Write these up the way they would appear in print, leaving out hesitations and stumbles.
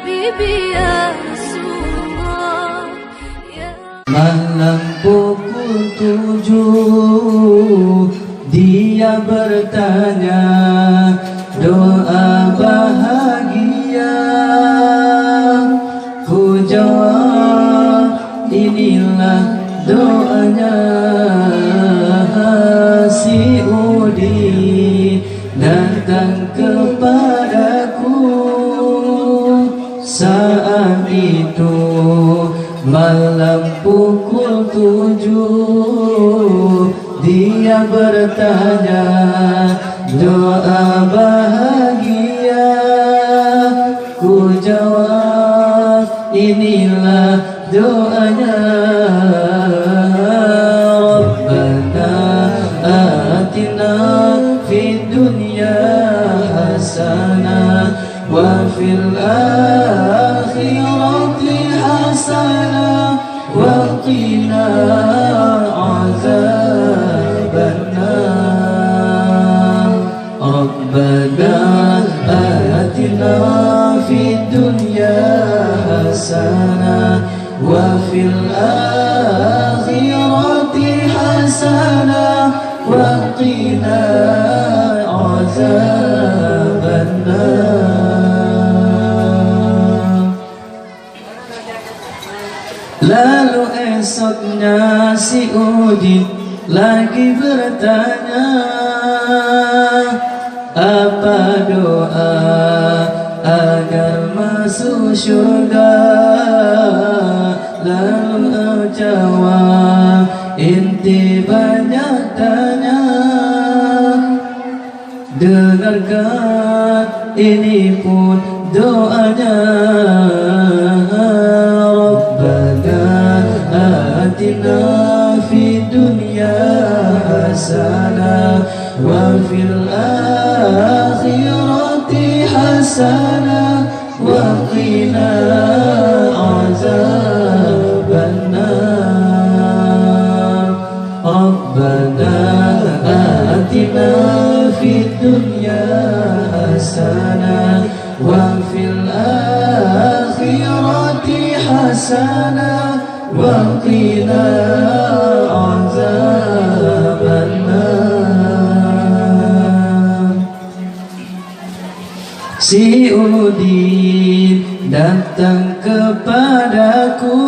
حبيبي يا رسول الله Malam pukul 7 dia bertanya doa bahagia. Ku jawab inilah doanya. Si Udi datang kepadaku saat itu malam pukul 7. Dia bertanya doa bahagia. Ku jawab inilah doanya. Rabbana atina fid dunya hasanah wa fil akhirati hasanah wa qina azabannar. Rabbana atina fid dunya hasanah wa fil akhirati hasanah wa qina azabannar. Lalu esoknya si Udin lagi bertanya, apa doa agar masuk surga? Lalu jawab, inti banyak tanya. Dengarkan ini pun doanya. Atina fid dunya hasanah wa fil akhirati hasanah wa qina azabannar. Rabbana atina fid dunya hasanah wa fil akhirati hasanah wa qina azabannar. Si Udin datang kepadaku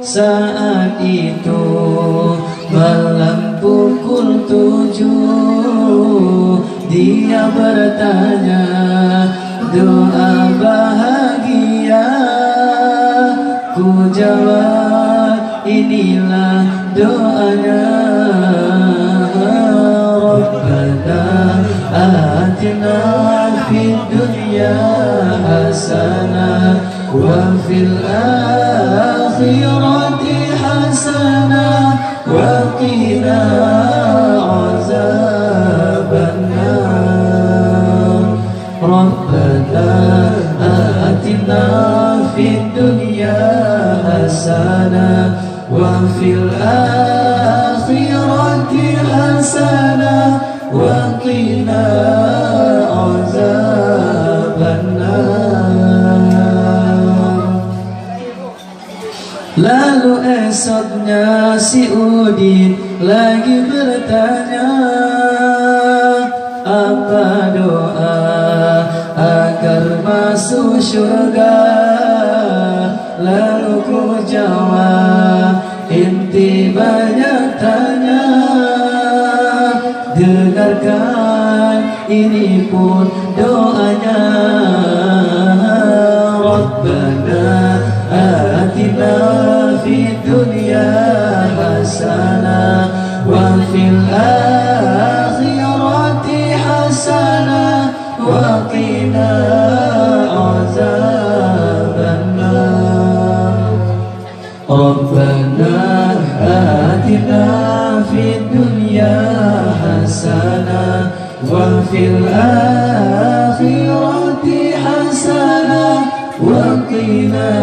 saat itu malam pukul 7. Dia bertanya doa bahagia. Ku jawab inilah doanya. Rabbana atina fid dunya hasanah wa fil akhirati hasanah wa qina azabannar. Rabbana atina fid dunya hasanah wa fil akhirati hasanah wa qina azabannar. Lalu esoknya si Udin lagi bertanya, apa doa agar masuk surga? Lalu ku jawab, inti banyak tanya. Dengarkan ini pun doanya. Rabbana atina fid dunya hasanah wa fil akhirati hasanah wa qina azabannar. Rabbana atina fid dunya hasanah wa fil akhirati hasanah wa qina